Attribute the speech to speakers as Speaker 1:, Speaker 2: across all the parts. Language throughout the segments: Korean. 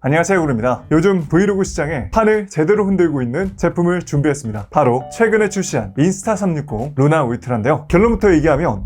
Speaker 1: 안녕하세요, 구루입니다. 요즘 브이로그 시장에 판을 제대로 흔들고 있는 제품을 준비했습니다. 바로 최근에 출시한 인스타360 루나 울트라인데요. 결론부터 얘기하면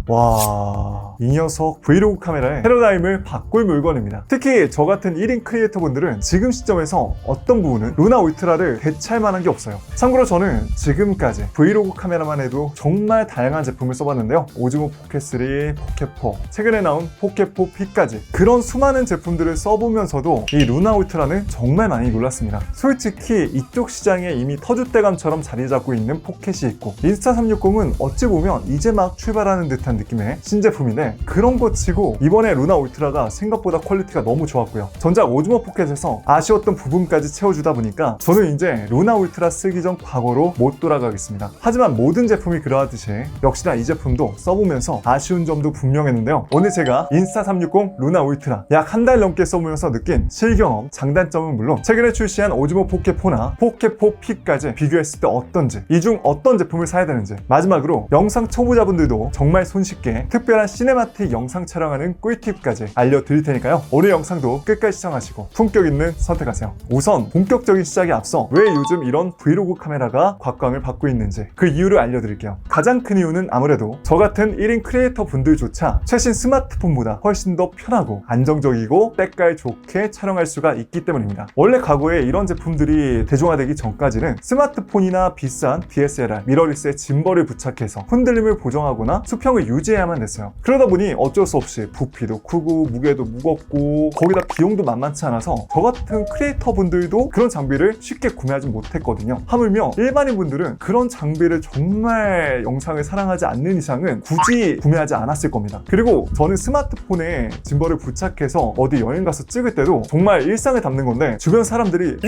Speaker 1: 이 녀석 브이로그 카메라의 패러다임을 바꿀 물건입니다. 특히 저 같은 1인 크리에이터 분들은 지금 시점에서 어떤 부분은 루나 울트라를 대체할 만한 게 없어요. 참고로 저는 지금까지 브이로그 카메라만 해도 정말 다양한 제품을 써봤는데요. 오즈모 포켓3, 포켓4, 최근에 나온 포켓4 P까지 그런 수많은 제품들을 써보면서도 이 루나 울트라는 정말 많이 놀랐습니다. 솔직히 이쪽 시장에 이미 터줏대감처럼 자리 잡고 있는 포켓이 있고 인스타360은 어찌 보면 이제 막 출발하는 듯한 느낌의 신제품인데 그런 거 치고 이번에 루나 울트라가 생각보다 퀄리티가 너무 좋았고요. 전작 오즈모 포켓에서 아쉬웠던 부분까지 채워주다 보니까 저는 이제 루나 울트라 쓰기 전 과거로 못 돌아가겠습니다. 하지만 모든 제품이 그러하듯이 역시나 이 제품도 써보면서 아쉬운 점도 분명했는데요. 오늘 제가 인스타360 루나 울트라 약 한 달 넘게 써보면서 느낀 실경험, 장단점은 물론 최근에 출시한 오즈모 포켓4나 포켓4 P까지 비교했을 때 어떤지, 이 중 어떤 제품을 사야 되는지, 마지막으로 영상 초보자분들도 정말 손쉽게 특별한 시네마틱 영상 촬영하는 꿀팁까지 알려드릴 테니까요. 오늘 영상도 끝까지 시청하시고 품격 있는 선택하세요. 우선 본격적인 시작에 앞서 왜 요즘 이런 브이로그 카메라가 곽광을 받고 있는지 그 이유를 알려드릴게요. 가장 큰 이유는 아무래도 저 같은 1인 크리에이터 분들조차 최신 스마트폰보다 훨씬 더 편하고 안정적이고 때깔 좋게 촬영할 수가 있기 때문입니다. 원래 과거에 이런 제품들이 대중화되기 전까지는 스마트폰이나 비싼 DSLR, 미러리스에 짐벌을 부착해서 흔들림을 보정하거나 수평을 유지해야만 됐어요. 그러다 보니 어쩔 수 없이 부피도 크고 무게도 무겁고 거기다 비용도 만만치 않아서 저 같은 크리에이터 분들도 그런 장비를 쉽게 구매하지 못했거든요. 하물며 일반인 분들은 그런 장비를 정말 영상을 사랑하지 않는 이상은 굳이 구매하지 않았을 겁니다. 그리고 저는 스마트폰에 짐벌을 부착해서 어디 여행 가서 찍을 때도 정말 일상을 담는 건데 주변 사람들이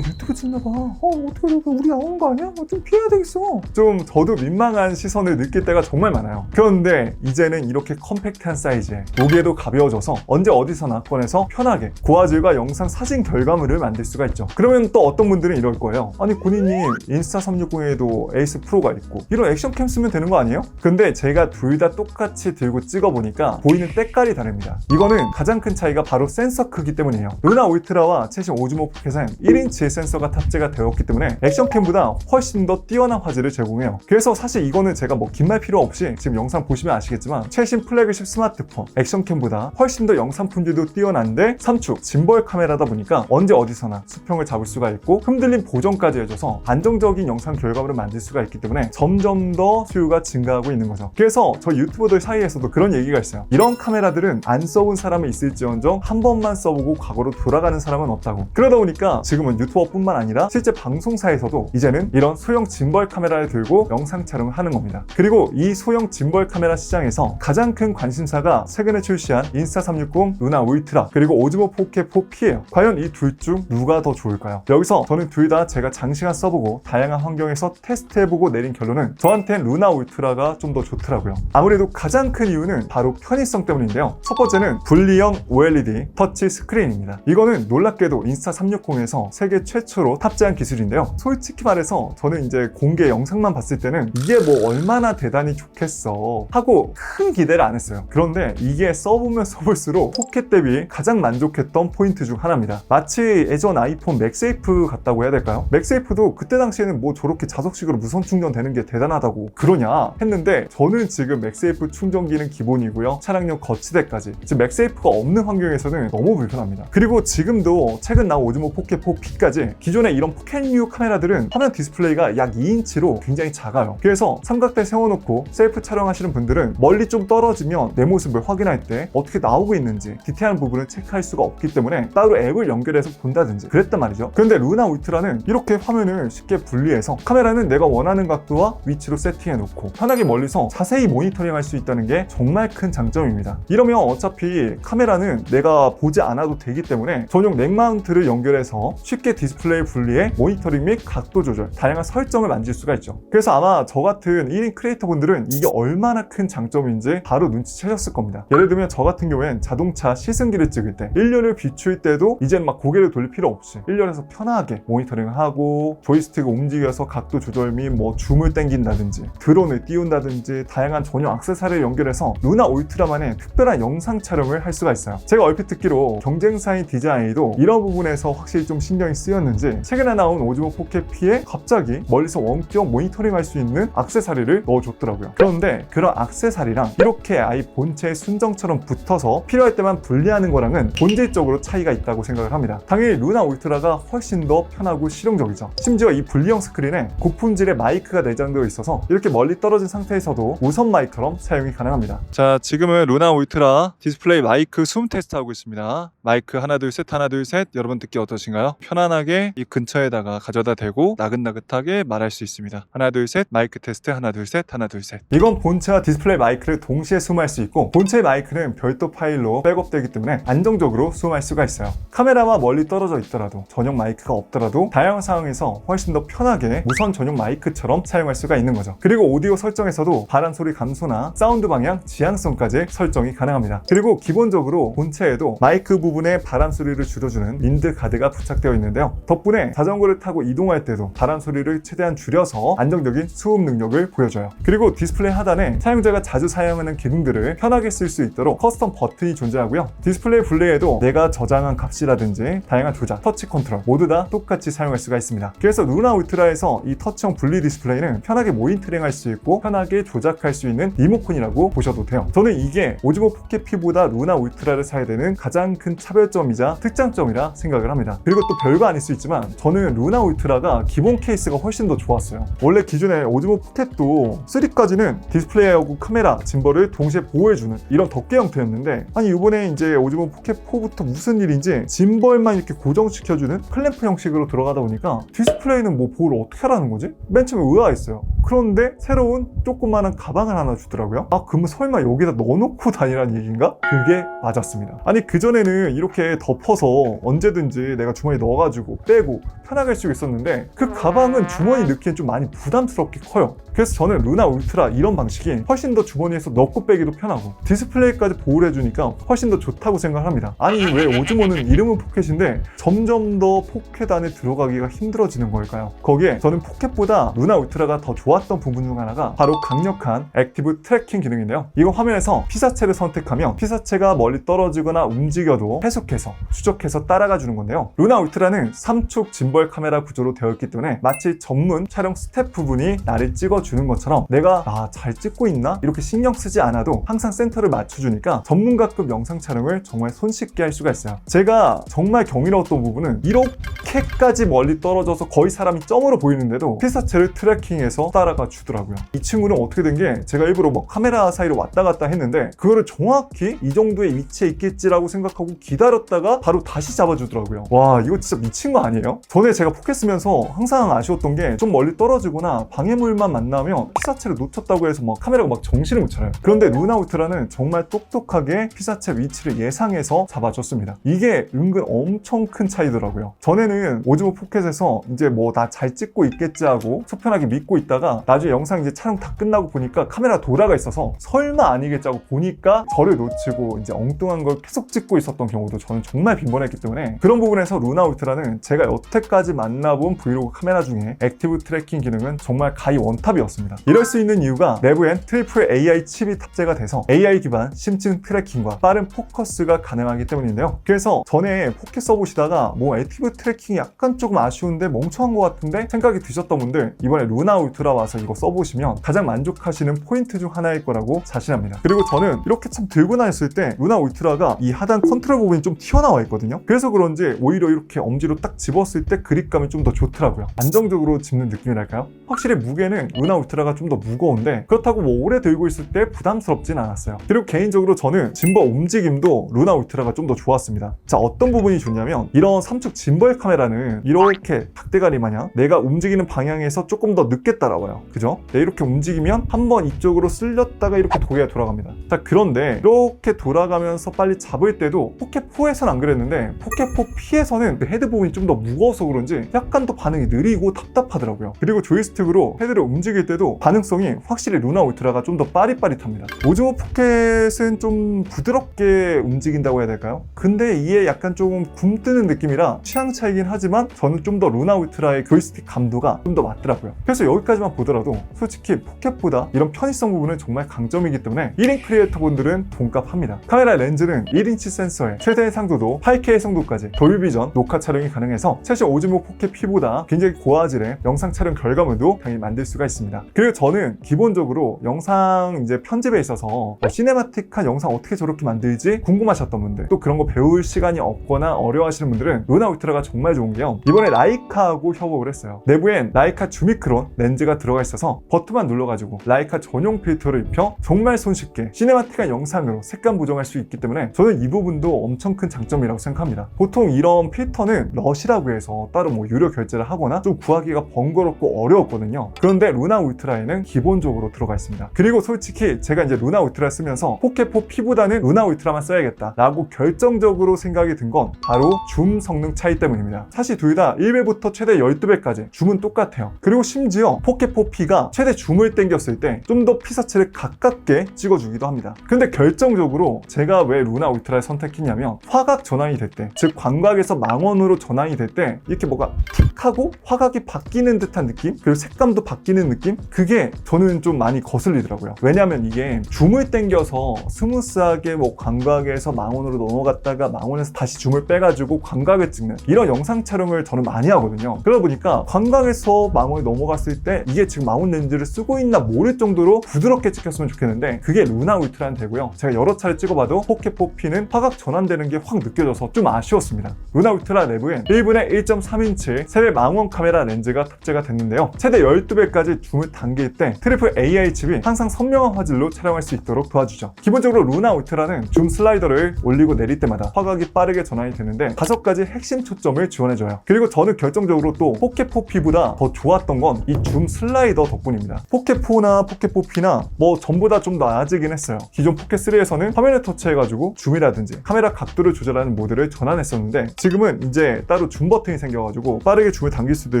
Speaker 1: 유튜브 찍나봐. 어떻게 우리 나오는 거 아니야? 좀 피해야 되겠어. 좀 저도 민망한 시선을 느낄 때가 정말 많아요. 그런데 이제는 이렇게 컴팩트한 사이즈에 무게도 가벼워져서 언제 어디서나 꺼내서 편하게 고화질과 영상 사진 결과물을 만들 수가 있죠. 그러면 또 어떤 분들은 이럴 거예요. 아니 군이님 인스타360에도 에이스 프로가 있고 이런 액션캠 쓰면 되는 거 아니에요? 근데 제가 둘 다 똑같이 들고 찍어보니까 보이는 때깔이 다릅니다. 이거는 가장 큰 차이가 바로 센서 크기 때문이에요. 루나 울트라와 최신 오즈모 포켓은 1인치 센서가 탑재가 되었기 때문에 액션캠보다 훨씬 더 뛰어난 화질을 제공해요. 그래서 사실 이거는 제가 뭐 긴 말 필요 없이 지금 영상 보시면 아시겠지만 최신 플래그십 스마트폰 액션캠보다 훨씬 더 영상 품질도 뛰어난데 삼축 짐벌 카메라다 보니까 언제 어디서나 수평을 잡을 수가 있고 흔들림 보정까지 해줘서 안정적인 영상 결과물을 만들 수가 있기 때문에 점점 더 수요가 증가하고 있는 거죠. 그래서 저 유튜버들 사이에서도 그런 얘기가 있어요. 이런 카메라들은 안 써본 사람은 있을지언정 한 번만 써보고 과거로 돌아가는 사람은 없다고. 그러다 보니까 지금은 유튜버뿐만 아니라 실제 방송사에서도 이제는 이런 소형 짐벌 카메라를 들고 영상 촬영을 하는 겁니다. 그리고 이 소형 짐벌 카메라 시장에서 가장 큰 관심사가 최근에 출시한 인스타360 루나 울트라 그리고 오즈모 포켓4 P예요. 과연 이 둘 중 누가 더 좋을까요? 여기서 저는 둘 다 제가 장시간 써보고 다양한 환경에서 테스트해보고 내린 결론은 저한텐 루나 울트라가 좀 더 좋더라고요. 아무래도 가장 큰 이유는 바로 편의성 때문인데요. 첫 번째는 분리형 OLED 터치 스크린입니다. 이거는 놀랍게도 인스타360에서 세계 최초로 탑재한 기술인데요. 솔직히 말해서 저는 이제 공개 영상만 봤을 때는 이게 뭐 얼마나 대단히 좋겠어 하고 큰 기대를 안 했어요. 그런데 이게 써보면 써볼수록 포켓 대비 가장 만족했던 포인트 중 하나입니다. 마치 예전 아이폰 맥세이프 같다고 해야 될까요? 맥세이프도 그때 당시에는 뭐 저렇게 자석식으로 무선 충전되는 게 대단하다고 그러냐 했는데 저는 지금 맥세이프 충전기는 기본이고요. 차량용 거치대까지 지금 맥세이프가 없는 환경에서는 너무 불편합니다. 그리고 지금도 최근 나온 오즈모 포켓4 P까지 기존에 이런 포켓류 카메라들은 화면 디스플레이가 약 2인치로 굉장히 작아요. 그래서 삼각대 세워놓고 셀프 촬영하시는 분들은 멀리 좀 떨어지면 내 모습을 확인할 때 어떻게 나오고 있는지 디테일한 부분을 체크할 수가 없기 때문에 따로 앱을 연결해서 본다든지 그랬단 말이죠. 그런데 루나 울트라는 이렇게 화면을 쉽게 분리해서 카메라는 내가 원하는 각도와 위치로 세팅해놓고 편하게 멀리서 자세히 모니터링할 수 있다는 게 정말 큰 장점입니다. 이러면 어차피 카메라는 내가 보지 않아도 되기 때문에 전용 넥 마운트를 연결해서 쉽게 디스플레이 분리에 모니터링 및 각도 조절, 다양한 설정을 만질 수가 있죠. 그래서 아마 저 같은 1인 크리에이터 분들은 이게 얼마나 큰 장점인지 바로 눈치채셨을 겁니다. 예를 들면 저 같은 경우엔 자동차 시승기를 찍을 때 1륜을 비출 때도 이제는 막 고개를 돌릴 필요 없이 1륜에서 편하게 모니터링을 하고 조이스틱을 움직여서 각도 조절 및 뭐 줌을 당긴다든지 드론을 띄운다든지 다양한 전용 액세서리를 연결해서 루나 울트라만의 특별한 영상 촬영을 할 수가 있어요. 제가 얼핏 듣기로 경쟁사인 DJI도 이런 부분에서 확실히 좀 신경이 쓰였는지 최근에 나온 오즈모 포켓 P에 갑자기 멀리서 원격 모니터링 할 수 있는 액세서리를 넣어줬더라고요. 그런데 그런 액세서리랑 이렇게 아예 본체의 순정처럼 붙어서 필요할 때만 분리하는 거랑은 본질적으로 차이가 있다고 생각을 합니다. 당연히 루나 울트라가 훨씬 더 편하고 실용적이죠. 심지어 이 분리형 스크린에 고품질의 마이크가 내장되어 있어서 이렇게 멀리 떨어진 상태에서도 무선 마이크처럼 사용이 가능합니다. 자, 지금은 루나 울트라 디스플레이 마이크 숨 테스트하고 있습니다. 마이크 하나 둘 셋 하나 둘 셋. 여러분 듣기 어떠신가요? 편안하게 이 근처에다가 가져다 대고 나긋나긋하게 말할 수 있습니다. 하나 둘 셋 마이크 테스트 하나 둘 셋 하나 둘 셋. 이건 본체와 디스플레이 마이크를 동시에 숨할 수 있고 본체의 마이크는 별도 파일로 백업되기 때문에 안정적으로 숨할 수가 있어요. 카메라와 멀리 떨어져 있더라도 전용 마이크가 없더라도 다양한 상황에서 훨씬 더 편하게 무선 전용 마이크처럼 사용할 수가 있는 거죠. 그리고 오디오 설정에서도 바람 소리 감소나 사운드 방향, 지향성까지 설정이 가능합니다. 그리고 기본적으로 본체에도 마이크 부분에 바람 소리를 줄여주는 윈드 가드가 부착되어 있는데요. 덕분에 자전거를 타고 이동할 때도 바람 소리를 최대한 줄여서 안정적인 수음 능력을 보여줘요. 그리고 디스플레이 하단에 사용자가 자주 사용하는 기능들을 편하게 쓸 수 있도록 커스텀 버튼이 존재하고요. 디스플레이 분리에도 내가 저장한 값이라든지 다양한 조작, 터치 컨트롤 모두 다 똑같이 사용할 수가 있습니다. 그래서 루나 울트라에서 이 터치형 분리 디스플레이는 편하게 모니터링 할 수 있고 편하게 조작할 수 있는 리모컨이라고 보셔도 돼요. 저는 이게 오즈모 포켓 P보다 루나 울트라를 사야 되는 가장 큰 차별점이자 특장점이라 생각을 합니다. 그리고 또 별거 아닐 수 있지만 저는 루나 울트라가 기본 케이스가 훨씬 더 좋았어요. 원래 기존에 오즈모 포켓도 3까지는 디스플레이하고 카메라, 짐벌을 동시에 보호해주는 이런 덮개 형태였는데 아니 이번에 이제 오즈모 포켓 4부터 무슨 일인지 짐벌만 이렇게 고정시켜주는 클램프 형식으로 들어가다 보니까 디스플레이는 뭐 보호를 어떻게 하라는 거지? 맨 처음에 의아했어요. 그런데 새로운 조그마한 가방을 하나 주더라고요. 아 그러면 설마 여기다 넣어놓고 다니라는 얘기인가? 그게 맞았습니다. 아니 그전에는 이렇게 덮어서 언제든지 내가 주머니에 넣어가지고 빼고 편하게 할 수 있었는데 그 가방은 주머니 넣기엔 좀 많이 부담스럽게 커요. 그래서 저는 루나 울트라 이런 방식이 훨씬 더 주머니에서 넣고 빼기도 편하고 디스플레이까지 보호를 해주니까 훨씬 더 좋다고 생각을 합니다. 아니 왜 오즈모는 이름은 포켓인데 점점 더 포켓 안에 들어가기가 힘들어지는 걸까요? 거기에 저는 포켓보다 루나 울트라가 더 좋았던 부분 중 하나가 바로 강력한 액티브 트래킹 기능인데요. 이거 화면에서 피사체를 선택하면 피사체가 멀리 떨어지거나 움직여도 계속해서 추적해서 따라가 주는 건데요. 루나 울트라는 3촉 짐벌 카메라 구조로 되어 있기 때문에 마치 전문 촬영 스태프분이 나를 찍어주는 것처럼 내가 잘 찍고 있나? 이렇게 신경 쓰지 않아도 항상 센터를 맞춰주니까 전문가급 영상 촬영을 정말 손쉽게 할 수가 있어요. 제가 정말 경이로웠던 부분은 이렇게까지 멀리 떨어져서 거의 사람이 점으로 보이는데도 피사체를 트래킹해서 따라가 주더라고요. 이 친구는 어떻게 된 게 제가 일부러 뭐 카메라 사이로 왔다 갔다 했는데 그거를 정확히 이 정도의 위치에 있겠지라고 생각하고 기다렸다가 바로 다시 잡아주더라고요. 와 이거 진짜 미친 거 아니에요? 전에 제가 포켓 쓰면서 항상 아쉬웠던 게 좀 멀리 떨어지거나 방해물만 만나면 피사체를 놓쳤다고 해서 막 카메라가 막 정신을 못 차려요. 그런데 루나 울트라는 정말 똑똑하게 피사체 위치를 예상해서 잡아줬습니다. 이게 은근 엄청 큰 차이더라고요. 전에는 오즈모 포켓에서 이제 뭐 나 잘 찍고 있겠지 하고 속편하게 믿고 있다가 나중에 영상 이제 촬영 다 끝나고 보니까 카메라 돌아가 있어서 설마 아니겠지 하고 보니까 저를 놓치고 이제 엉뚱한 걸 계속 찍고 있었던 경우도 저는 정말 빈번했기 때문에 그런 부분에서 루나 울트라는 제가 여태까지 만나본 브이로그 카메라 중에 액티브 트래킹 기능은 정말 가히 원탑이었습니다. 이럴 수 있는 이유가 내부엔 트리플 AI 칩이 탑재가 돼서 AI 기반 심층 트래킹과 빠른 포커스가 가능하기 때문인데요. 그래서 전에 포켓 써보시다가 뭐 액티브 트래킹이 약간 조금 아쉬운데 멍청한 것 같은데 생각이 드셨던 분들 이번에 루나 울트라 와서 이거 써보시면 가장 만족하시는 포인트 중 하나일 거라고 자신합니다. 그리고 저는 이렇게 참 들고 다녔을 때 루나 울트라가 이 하단 컨트롤 부분이 좀 튀어나와 있거든요. 그래서 그런지 오히려 이렇게 엄지로 딱 집었을 때 그립감이 좀 더 좋더라고요. 안정적으로 집는 느낌이랄까요? 확실히 무게는 루나 울트라가 좀 더 무거운데 그렇다고 뭐 오래 들고 있을 때 부담스럽진 않았어요. 그리고 개인적으로 저는 짐벌 움직임도 루나 울트라가 좀 더 좋았습니다. 자 어떤 부분이 좋냐면 이런 3촉 짐벌 카메라 카메라는 이렇게 닭대가리 마냥 내가 움직이는 방향에서 조금 더 늦게 따라와요. 그죠? 네, 이렇게 움직이면 한번 이쪽으로 쓸렸다가 이렇게 고개가 돌아갑니다. 자, 그런데 이렇게 돌아가면서 빨리 잡을 때도 포켓4에서는 안 그랬는데 포켓4 P에서는 그 헤드 부분이 좀 더 무거워서 그런지 약간 더 반응이 느리고 답답하더라고요. 그리고 조이스틱으로 헤드를 움직일 때도 반응성이 확실히 루나 울트라가 좀 더 빠릿빠릿합니다. 오즈모 포켓은 좀 부드럽게 움직인다고 해야 될까요? 근데 이에 약간 조금 굼뜨는 느낌이라 취향 차이긴 하지만 저는 좀 더 루나 울트라의 조이스틱 감도가 좀 더 맞더라고요. 그래서 여기까지만 보더라도 솔직히 포켓보다 이런 편의성 부분은 정말 강점이기 때문에 1인 크리에이터 분들은 돈값합니다. 카메라 렌즈는 1인치 센서에 최대 해상도도 8K 해상도까지 돌비전 녹화 촬영이 가능해서 최신 오즈모 포켓 P보다 굉장히 고화질의 영상 촬영 결과물도 당연히 만들 수가 있습니다. 그리고 저는 기본적으로 영상 이제 편집에 있어서 시네마틱한 영상 어떻게 저렇게 만들지 궁금하셨던 분들, 또 그런 거 배울 시간이 없거나 어려워하시는 분들은 루나 울트라가 정말 좋은 게요, 이번에 라이카하고 협업을 했어요. 내부엔 라이카 주미크론 렌즈가 들어가 있어서 버튼만 눌러가지고 라이카 전용 필터를 입혀 정말 손쉽게 시네마틱한 영상으로 색감 보정할 수 있기 때문에 저는 이 부분도 엄청 큰 장점이라고 생각합니다. 보통 이런 필터는 러시라고 해서 따로 뭐 유료 결제를 하거나 좀 구하기가 번거롭고 어려웠거든요. 그런데 루나 울트라에는 기본적으로 들어가 있습니다. 그리고 솔직히 제가 이제 루나 울트라 쓰면서 포켓4 P보다는 루나 울트라만 써야겠다 라고 결정적으로 생각이 든 건 바로 줌 성능 차이 때문입니다. 사실 둘 다 1배부터 최대 12배까지 줌은 똑같아요. 그리고 심지어 포켓4 P가 최대 줌을 당겼을 때 좀 더 피사체를 가깝게 찍어주기도 합니다. 근데 결정적으로 제가 왜 루나 울트라를 선택했냐면 화각 전환이 될 때, 즉 광각에서 망원으로 전환이 될 때 이렇게 뭐가 틱 하고 화각이 바뀌는 듯한 느낌, 그리고 색감도 바뀌는 느낌, 그게 저는 좀 많이 거슬리더라고요. 왜냐하면 이게 줌을 당겨서 스무스하게 뭐 광각에서 망원으로 넘어갔다가 망원에서 다시 줌을 빼가지고 광각을 찍는 이런 영상 촬영을 저는 많이 하거든요. 그러다 보니까 광각에서 망원이 넘어갔을 때 이게 지금 망원 렌즈를 쓰고 있나 모를 정도로 부드럽게 찍혔으면 좋겠는데 그게 루나 울트라는 되고요. 제가 여러 차례 찍어봐도 포켓4 P는 화각 전환되는 게 확 느껴져서 좀 아쉬웠습니다. 루나 울트라 내부엔 1분의 1.3인치 세배 망원 카메라 렌즈가 탑재가 됐는데요. 최대 12배까지 줌을 당길 때 트리플 AI 칩이 항상 선명한 화질로 촬영할 수 있도록 도와주죠. 기본적으로 루나 울트라는 줌 슬라이더를 올리고 내릴 때마다 화각이 빠르게 전환이 되는데 5가지 핵심 초점을 지원해줘요. 그리고 저는 결정적으로 또 포켓4 P보다 더 좋았던 건 이 줌 슬라이더 덕분입니다. 포켓4나 포켓4 P나 뭐 전부 다 좀 나아지긴 했어요. 기존 포켓3에서는 화면을 터치해가지고 줌이라든지 카메라 각도를 조절하는 모드를 전환했었는데 지금은 이제 따로 줌 버튼이 생겨가지고 빠르게 줌을 당길 수도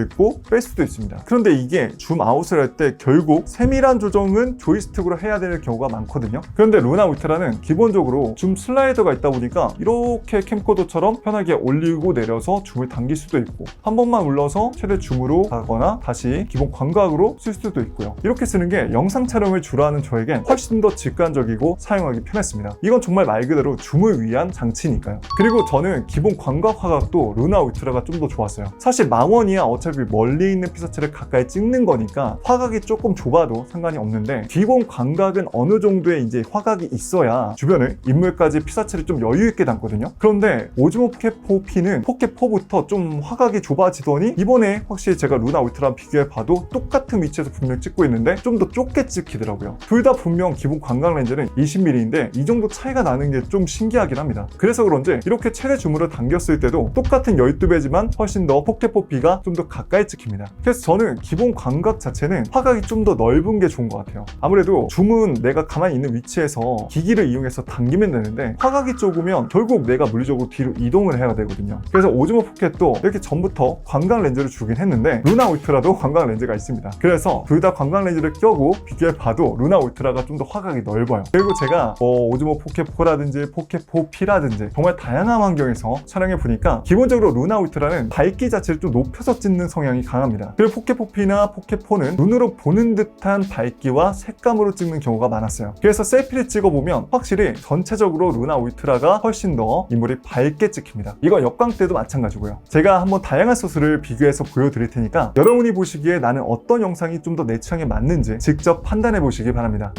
Speaker 1: 있고 뺄 수도 있습니다. 그런데 이게 줌 아웃을 할 때 결국 세밀한 조정은 조이스틱으로 해야 되는 경우가 많거든요. 그런데 루나 울트라는 기본적으로 줌 슬라이더가 있다 보니까 이렇게 캠코더처럼 편하게 올리고 내려서 줌을 당길 수도 있고 한 번만 눌러서 최대 줌으로 가거나 다시 기본 광각으로 쓸 수도 있고요. 이렇게 쓰는 게 영상 촬영을 주로 하는 저에겐 훨씬 더 직관적이고 사용하기 편했습니다. 이건 정말 말 그대로 줌을 위한 장치니까요. 그리고 저는 기본 광각 화각도 루나 울트라가 좀 더 좋았어요. 사실 망원이야 어차피 멀리 있는 피사체를 가까이 찍는 거니까 화각이 조금 좁아도 상관이 없는데 기본 광각은 어느 정도의 이제 화각이 있어야 주변을 인물까지 피사체를 좀 여유 있게 담거든요. 그런데 오즈모 포켓4 P는 포켓4부터 좀 화각이 좁아지더니 이번에 확실히 제가 루나 울트라랑 비교해 봐도 똑같은 위치에서 분명 찍고 있는데 좀 더 좁게 찍히더라고요. 둘 다 분명 기본 광각 렌즈는 20mm인데 이 정도 차이가 나는 게 좀 신기하긴 합니다. 그래서 그런지 이렇게 최대 줌으로 당겼을 때도 똑같은 12배지만 훨씬 더 포켓4 P가 좀 더 가까이 찍힙니다. 그래서 저는 기본 광각 자체는 화각이 좀 더 넓은 게 좋은 것 같아요. 아무래도 줌은 내가 가만히 있는 위치에서 기기를 이용해서 당기면 되는데 화각이 좁으면 결국 내가 물리적으로 뒤로 이동을 해야 되거든요. 그래서 오즈모 포켓도 이렇게 전부터 광각 렌즈를 주긴 했는데 루나 울트라도 광각 렌즈가 있습니다. 그래서 둘 다 광각 렌즈를 껴고 비교해 봐도 루나 울트라가 좀 더 화각이 넓어요. 그리고 제가 오즈모 포켓4라든지 포켓4 P라든지 정말 다양한 환경에서 촬영해 보니까 기본적으로 루나 울트라는 밝기 자체를 좀 높여서 찍는 성향이 강합니다. 그리고 포켓4 P나 포켓4는 눈으로 보는 듯한 밝기와 색감으로 찍는 경우가 많았어요. 그래서 셀피를 찍어보면 확실히 전체적으로 루나 울트라가 훨씬 더 인물이 밝게 찍힙니다. 이건 역광 때도 마찬가지고요. 제가 한번 다양한 소스를 비교해서 보여드릴 테니까 여러분이 보시기에 나는 어떤 영상이 좀 더 내 취향에 맞는지 직접 판단해 보시기 바랍니다.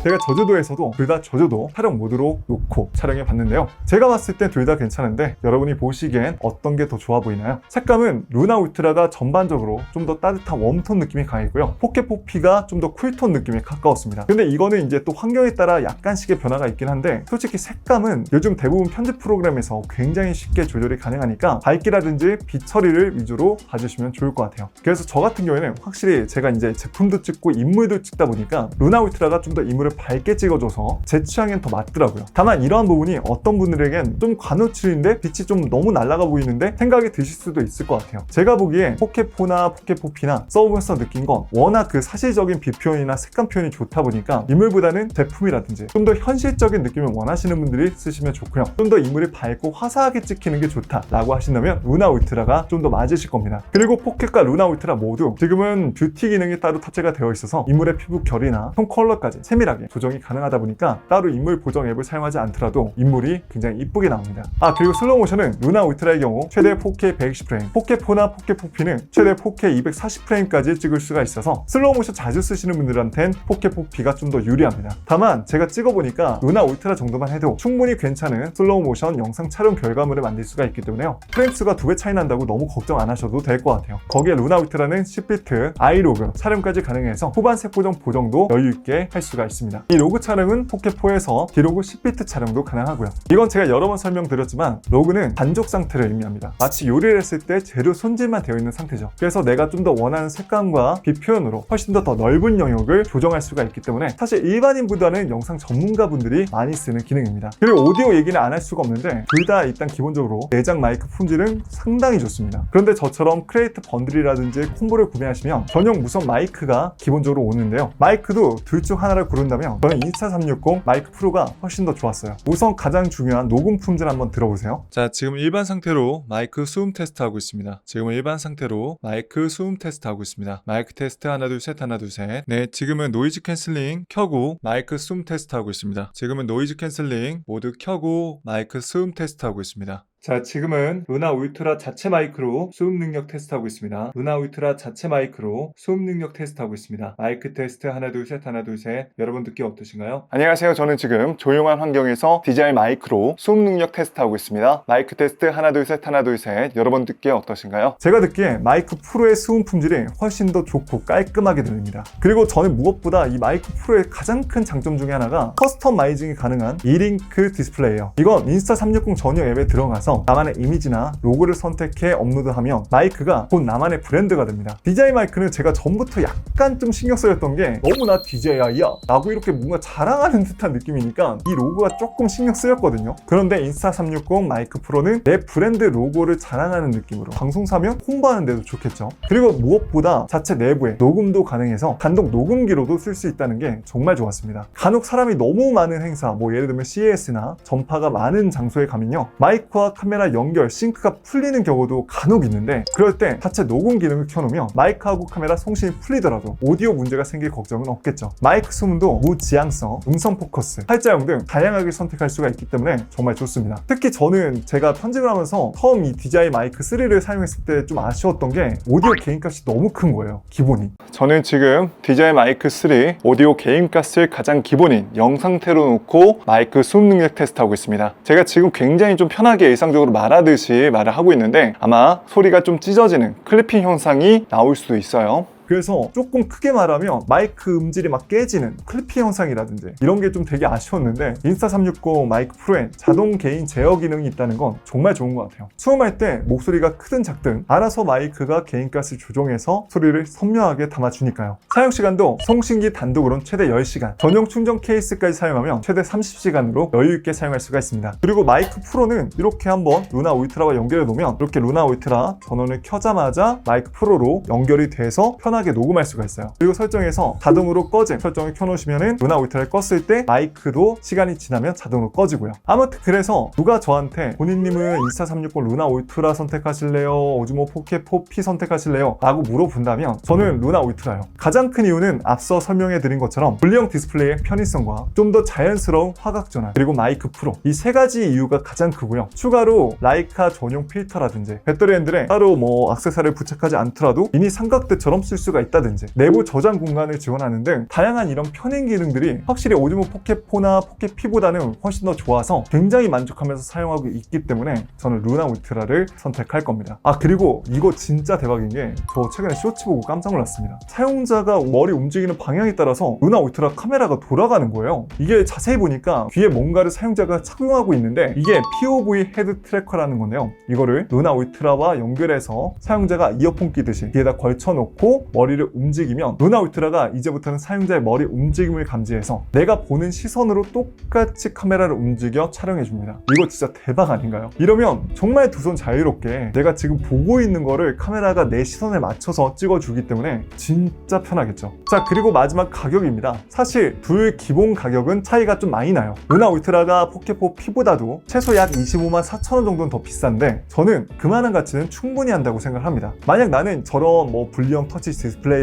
Speaker 1: 제가 저조도에서도 둘 다 저조도 촬영 모드로 놓고 촬영해 봤는데요. 제가 봤을 땐 둘 다 괜찮은데 여러분이 보시기엔 어떤 게 더 좋아 보이나요? 색감은 루나 울트라가 전반적으로 좀 더 따뜻한 웜톤 느낌이 강했고요. 포켓포피가 좀 더 쿨톤 느낌에 가까웠습니다. 근데 이거는 이제 또 환경에 따라 약간씩의 변화가 있긴 한데 솔직히 색감은 요즘 대부분 편집 프로그램에서 굉장히 쉽게 조절이 가능하니까 밝기라든지 빛 처리를 위주로 봐주시면 좋을 것 같아요. 그래서 저 같은 경우에는 확실히 제가 이제 제품도 찍고 인물도 찍다 보니까 루나 울트라가 좀 더 인물을 밝게 찍어줘서 제 취향엔 더 맞더라고요. 다만 이러한 부분이 어떤 분들에겐 좀 관우출인데 빛이 좀 너무 날아가 보이는데 생각이 드실 수도 있을 것 같아요. 제가 보기에 포켓4나 포켓포피나 써보면서 느낀 건 워낙 그 사실적인 빛 표현이나 색감 표현이 좋다 보니까 인물보다는 제품이라든지 좀 더 현실적인 느낌을 원하시는 분들이 쓰시면 좋고요. 좀 더 인물이 밝고 화사하게 찍히는 게 좋다라고 하신다면 루나 울트라가 좀 더 맞으실 겁니다. 그리고 포켓과 루나 울트라 모두 지금은 뷰티 기능이 따로 탑재가 되어 있어서 인물의 피부 결이나 톤 컬러까지 세밀하게 조정이 가능하다 보니까 따로 인물 보정 앱을 사용하지 않더라도 인물이 굉장히 이쁘게 나옵니다. 그리고 슬로우 모션은 루나 울트라의 경우 최대 4K 120프레임, 포켓4나 포켓포피는 최대 4K 240프레임까지 찍을 수가 있어서 슬로우 모션 자주 쓰시는 분들한텐 포켓포피가 좀 더 유리합니다. 다만 제가 찍어보니까 루나 울트라 정도만 해도 충분히 괜찮은 슬로우 모션 영상 촬영 결과물을 만들 수가 있기 때문에요. 프레임 수가 2배 차이 난다고 너무 걱정 안 하셔도 될 것 같아요. 거기에 루나 울트라는 10비트 아이로그 촬영까지 가능해서 후반 색보정 보정도 여유있게 할 수가 있습니다. 이 로그 촬영은 포켓4에서 디로그 10비트 촬영도 가능하고요. 이건 제가 여러 번 설명드렸지만 로그는 반죽 상태를 의미합니다. 마치 요리를 했을 때 재료 손질만 되어 있는 상태죠. 그래서 내가 좀 더 원하는 색감과 빛 표현으로 훨씬 더 넓은 영역을 조정할 수가 있기 때문에 사실 일반인보다는 영상 전문가분들이 많이 쓰는 기능입니다. 그리고 오디오 얘기는 안 할 수가 없는데 둘 다 일단 기본적으로 내장 마이크 품질은 상당히 좋습니다. 그런데 저처럼 크리에이트 번들이라든지 콤보를 구매하시면 전용 무선 마이크가 기본적으로 오는데요. 마이크도 둘 중 하나를 고른다면 저는 인스타360 마이크 프로가 훨씬 더 좋았어요. 우선 가장 중요한 녹음 품질 한번 들어보세요. 자, 지금 일반 상태로 마이크 수음 테스트 하고 있습니다. 지금은 일반 상태로 마이크 수음 테스트 하고 있습니다. 마이크 테스트 하나 둘 셋 하나 둘 셋. 네, 지금은 노이즈 캔슬링 켜고 마이크 수음 테스트 하고 있습니다. 지금은 노이즈 캔슬링 모두 켜고 마이크 수음 테스트 하고 있습니다. 자, 지금은 루나 울트라 자체 마이크로 수음 능력 테스트하고 있습니다. 루나 울트라 자체 마이크로 수음 능력 테스트하고 있습니다. 마이크 테스트 하나 둘 셋 하나 둘 셋. 여러분 듣기 어떠신가요? 안녕하세요. 저는 지금 조용한 환경에서 DJI 마이크로 수음 능력 테스트하고 있습니다. 마이크 테스트 하나 둘 셋 하나 둘 셋. 여러분 듣기에 어떠신가요? 제가 듣기에 마이크 프로의 수음 품질이 훨씬 더 좋고 깔끔하게 들립니다. 그리고 저는 무엇보다 이 마이크 프로의 가장 큰 장점 중에 하나가 커스터마이징이 가능한 이링크 디스플레이예요. 이건 인스타360 전용 앱에 들어가서 나만의 이미지나 로고를 선택해 업로드하면 마이크가 곧 나만의 브랜드가 됩니다. DJI 마이크는 제가 전부터 약간 좀 신경 쓰였던 게 너무 나 DJI야 라고 이렇게 뭔가 자랑하는 듯한 느낌이니까 이 로고가 조금 신경 쓰였거든요. 그런데 인스타360 마이크 프로는 내 브랜드 로고를 자랑하는 느낌으로 방송사면 홍보하는 데도 좋겠죠. 그리고 무엇보다 자체 내부에 녹음도 가능해서 단독 녹음기로도 쓸 수 있다는 게 정말 좋았습니다. 간혹 사람이 너무 많은 행사, 뭐 예를 들면 CES나 전파가 많은 장소에 가면요, 마이크와 카메라 연결, 싱크가 풀리는 경우도 간혹 있는데 그럴 때 자체 녹음 기능을 켜놓으면 마이크하고 카메라 송신이 풀리더라도 오디오 문제가 생길 걱정은 없겠죠. 마이크 수음도 무지향성, 음성 포커스, 팔자형 등 다양하게 선택할 수가 있기 때문에 정말 좋습니다. 특히 저는 제가 편집을 하면서 처음 이 DJI 마이크 3를 사용했을 때 좀 아쉬웠던 게 오디오 개인값이 너무 큰 거예요. 기본이. 저는 지금 DJI 마이크 3 오디오 개인값을 가장 기본인 0상태로 놓고 마이크 수음 능력 테스트하고 있습니다. 제가 지금 굉장히 좀 편하게 일상적으로 말하듯이 말을 하고 있는데 아마 소리가 좀 찢어지는 클리핑 현상이 나올 수도 있어요. 그래서 조금 크게 말하면 마이크 음질이 막 깨지는 클리핑 현상이라든지 이런 게 좀 되게 아쉬웠는데 인스타360 마이크 프로에 자동 개인 제어 기능이 있다는 건 정말 좋은 것 같아요. 수음할 때 목소리가 크든 작든 알아서 마이크가 개인가스 조정해서 소리를 선명하게 담아주니까요. 사용시간도 송신기 단독으로는 최대 10시간, 전용 충전 케이스까지 사용하면 최대 30시간으로 여유있게 사용할 수가 있습니다. 그리고 마이크 프로는 이렇게 한번 루나 울트라와 연결해 놓으면 이렇게 루나 울트라 전원을 켜자마자 마이크 프로로 연결이 돼서 편하게 녹음할 수가 있어요. 그리고 설정에서 자동으로 꺼짐 설정을 켜놓으시면은 루나 울트라를 껐을 때 마이크도 시간이 지나면 자동으로 꺼지고요. 아무튼 그래서 누가 저한테 본인님은 인스타360 루나 울트라 선택하실래요? 오즈모 포켓 4P 선택하실래요? 라고 물어본다면 저는 루나 울트라요. 가장 큰 이유는 앞서 설명해드린 것처럼 분리형 디스플레이의 편의성과 좀 더 자연스러운 화각 전환, 그리고 마이크 프로, 이 세 가지 이유가 가장 크고요. 추가로 라이카 전용 필터라든지 배터리 핸들에 따로 뭐 액세서리를 부착하지 않더라도 미니 삼각대처럼 쓸 수 수가 있다든지 내부 저장 공간을 지원하는 등 다양한 이런 편행 기능들이 확실히 오즈모 포켓4나 포켓P보다는 훨씬 더 좋아서 굉장히 만족하면서 사용하고 있기 때문에 저는 루나 울트라를 선택할 겁니다. 그리고 이거 진짜 대박인 게 저 최근에 쇼츠 보고 깜짝 놀랐습니다. 사용자가 머리 움직이는 방향에 따라서 루나 울트라 카메라가 돌아가는 거예요. 이게 자세히 보니까 뒤에 뭔가를 사용자가 착용하고 있는데 이게 POV 헤드 트래커라는 건데요. 이거를 루나 울트라와 연결해서 사용자가 이어폰 끼듯이 뒤에다 걸쳐놓고 머리를 움직이면 루나 울트라가 이제부터는 사용자의 머리 움직임을 감지해서 내가 보는 시선으로 똑같이 카메라를 움직여 촬영해줍니다. 이거 진짜 대박 아닌가요? 이러면 정말 두 손 자유롭게 내가 지금 보고 있는 거를 카메라가 내 시선에 맞춰서 찍어주기 때문에 진짜 편하겠죠. 자, 그리고 마지막 가격입니다. 사실 둘 기본 가격은 차이가 좀 많이 나요. 루나 울트라가 포켓4 P보다도 최소 약 25만 4천 원 정도는 더 비싼데 저는 그만한 가치는 충분히 한다고 생각합니다. 만약 나는 저런 분리형 터치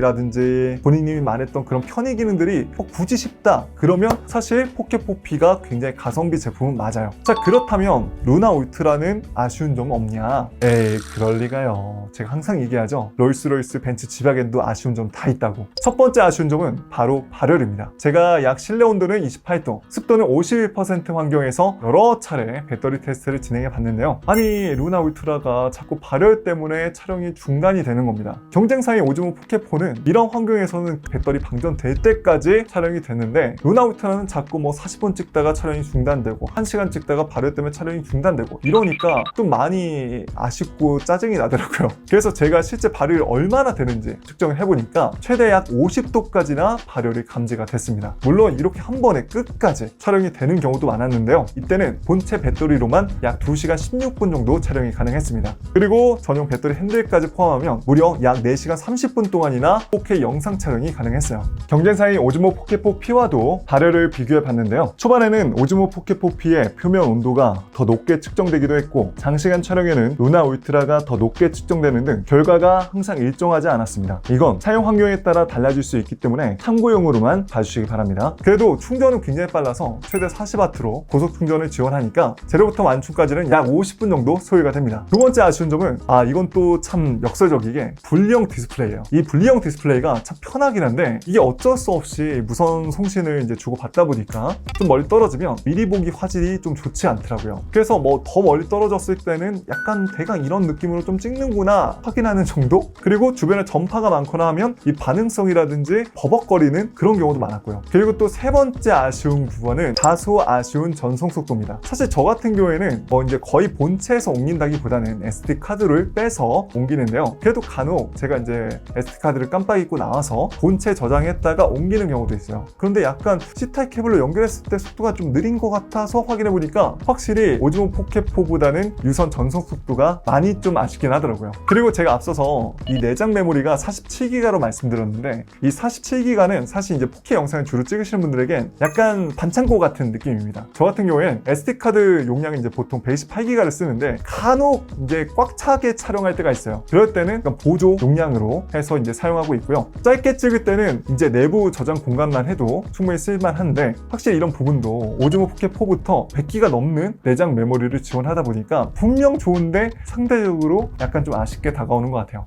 Speaker 1: 디스플레이라든지 본인님이 말했던 그런 편의 기능들이 굳이 싶다 그러면 사실 포켓4 P가 굉장히 가성비 제품은 맞아요. 자, 그렇다면 루나 울트라는 아쉬운 점 없냐? 에이, 그럴 리가요. 제가 항상 얘기하죠. 롤스로이스, 벤츠, 지바겐도 아쉬운 점 다 있다고. 첫 번째 아쉬운 점은 바로 발열입니다. 제가 약 실내 온도는 28도, 습도는 51% 환경에서 여러 차례 배터리 테스트를 진행해 봤는데요. 아니, 루나 울트라가 자꾸 발열 때문에 촬영이 중단이 되는 겁니다. 경쟁사인 오즈모 포켓4는 이런 환경에서는 배터리 방전될 때까지 촬영이 됐는데 루나 울트라는 자꾸 40분 찍다가 촬영이 중단되고 1시간 찍다가 발열 때문에 촬영이 중단되고 이러니까 좀 많이 아쉽고 짜증이 나더라고요. 그래서 제가 실제 발열이 얼마나 되는지 측정을 해보니까 최대 약 50도까지나 발열이 감지가 됐습니다. 물론 이렇게 한 번에 끝까지 촬영이 되는 경우도 많았는데요. 이때는 본체 배터리로만 약 2시간 16분 정도 촬영이 가능했습니다. 그리고 전용 배터리 핸들까지 포함하면 무려 약 4시간 30분 동안이나 4K 영상 촬영이 가능했어요. 경쟁사인 오즈모 포켓4 P와도 발열을 비교해 봤는데요. 초반에는 오즈모 포켓4 P의 표면 온도가 더 높게 측정되기도 했고 장시간 촬영에는 루나 울트라가 더 높게 측정되는 등 결과가 항상 일정하지 않았습니다. 이건 사용 환경에 따라 달라질 수 있기 때문에 참고용으로만 봐주시기 바랍니다. 그래도 충전은 굉장히 빨라서 최대 40W로 고속 충전을 지원하니까 재료부터 완충까지는 약 50분 정도 소요가 됩니다. 두 번째 아쉬운 점은 이건 또 참 역설적이게 분리형 디스플레이예요. 이 분리형 디스플레이가 참 편하긴 한데 이게 어쩔 수 없이 무선 송신을 이제 주고 받다 보니까 좀 멀리 떨어지면 미리 보기 화질이 좀 좋지 않더라고요. 그래서 더 멀리 떨어졌을 때는 약간 대강 이런 느낌으로 좀 찍는구나 확인하는 정도? 그리고 주변에 전파가 많거나 하면 이 반응성이라든지 버벅거리는 그런 경우도 많았고요. 그리고 또 세 번째 아쉬운 부분은 다소 아쉬운 전송 속도입니다. 사실 저 같은 경우에는 이제 거의 본체에서 옮긴다기보다는 SD카드를 빼서 옮기는데요. 그래도 간혹 제가 이제 SD카드를 깜빡 잊고 나와서 본체 저장했다가 옮기는 경우도 있어요. 그런데 약간 C타입 케이블로 연결했을 때 속도가 좀 느린 것 같아서 확인해보니까 확실히 오즈모 포켓4보다는 유선 전송 속도가 많이 좀 아쉽긴 하더라고요. 그리고 제가 앞서서 이 내장 메모리가 47기가로 말씀드렸는데 이 47기가는 사실 이제 4K 영상을 주로 찍으시는 분들에겐 약간 반창고 같은 느낌입니다. 저 같은 경우엔 SD카드 용량이 이제 보통 128기가를 쓰는데 간혹 이제 꽉 차게 촬영할 때가 있어요. 그럴 때는 보조 용량으로 해서 이제 사용하고 있고요. 짧게 찍을 때는 이제 내부 저장 공간만 해도 충분히 쓸만한데 확실히 이런 부분도 오즈모 포켓4부터 100기가 넘는 내장 메모리를 지원하다 보니까 분명 좋은데 상대적으로 약간 좀 아쉽게 다가오는 것 같아요.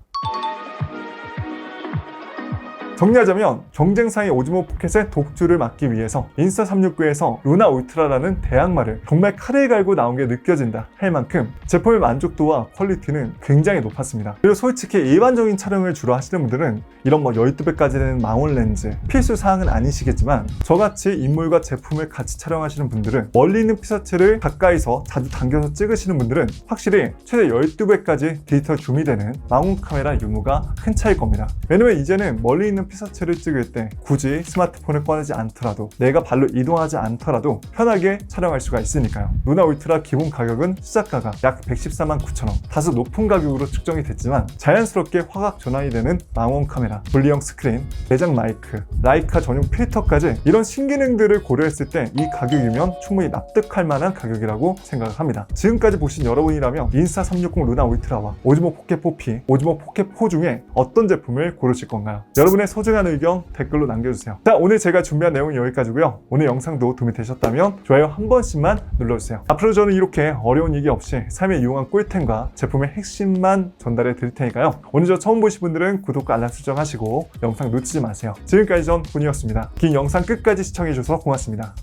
Speaker 1: 정리하자면 경쟁사인 오즈모 포켓의 독주를 막기 위해서 인스타369에서 루나 울트라라는 대항마를 정말 칼을 갈고 나온 게 느껴진다 할 만큼 제품의 만족도와 퀄리티는 굉장히 높았습니다. 그리고 솔직히 일반적인 촬영을 주로 하시는 분들은 이런 12배까지 되는 망원 렌즈 필수 사항은 아니시겠지만 저같이 인물과 제품을 같이 촬영하시는 분들은 멀리 있는 피사체를 가까이서 자주 당겨서 찍으시는 분들은 확실히 최대 12배까지 디지털 줌이 되는 망원 카메라 유무가 큰 차이일 겁니다. 왜냐면 이제는 멀리 있는 피사체를 찍을 때 굳이 스마트폰을 꺼내지 않더라도 내가 발로 이동하지 않더라도 편하게 촬영할 수가 있으니까요. 루나 울트라 기본 가격은 시작가가 약 114만 9천 원, 다소 높은 가격으로 측정이 됐지만 자연스럽게 화각 전환이 되는 망원 카메라, 분리형 스크린, 내장 마이크, 라이카 전용 필터까지 이런 신기능들을 고려했을 때 이 가격이면 충분히 납득할 만한 가격이라고 생각을 합니다. 지금까지 보신 여러분이라면 인스타360 루나 울트라와 오즈모 포켓4 P, 오즈모 포켓4 중에 어떤 제품을 고르실 건가요? 여러분의 소중한 의견 댓글로 남겨주세요. 자, 오늘 제가 준비한 내용은 여기까지고요. 오늘 영상도 도움이 되셨다면 좋아요 한 번씩만 눌러주세요. 앞으로 저는 이렇게 어려운 얘기 없이 삶에 유용한 꿀템과 제품의 핵심만 전달해 드릴 테니까요. 오늘 저 처음 보신 분들은 구독과 알람 설정하시고 영상 놓치지 마세요. 지금까지 전 훈이었습니다. 긴 영상 끝까지 시청해주셔서 고맙습니다.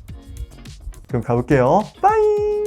Speaker 1: 그럼 가볼게요. 빠이.